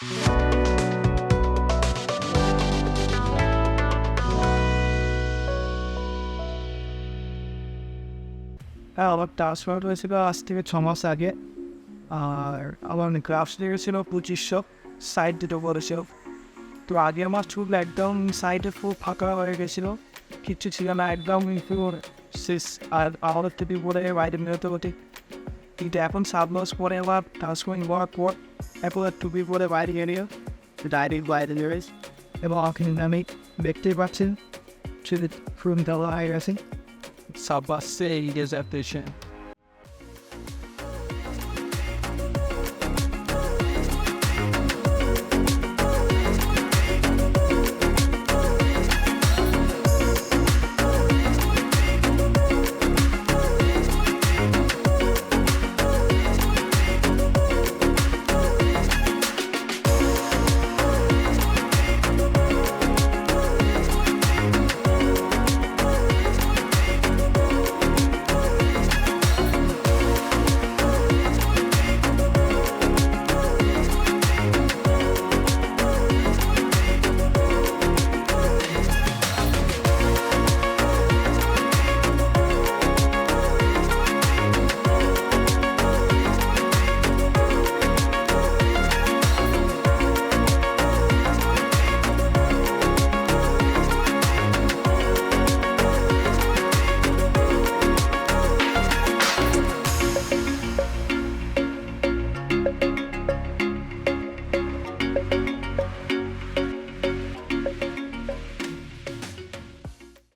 হ্যাঁ, আমার ট্রান্সপ্লান্ট হয়েছিল আজ থেকে 6 মাস আগে। আর আমার গ্রাফটস লেগেছিল 2500, সাইড দুটো করেছিল। তো আগে আমার চুল একদম সাইডে ফুল ফাঁকা হয়ে গেছিলো, কিচ্ছু ছিল না, একদম শেষ। আর আমাদের থেকে বলে বাইরে বেরোতে হতে। কিন্তু এখন 7 মাস পরে আবার ট্রান্সপ্লান্ট হওয়ার পর এখন আর টুপি পরে বাইরে বেরিয়ে ডাইরেক্ট বাইরে বেরোয়। এবং আমি দেখতেই পাচ্ছেন চুলের ফুল দেওয়া হয়ে গেছে। Sabah 6 is efficient.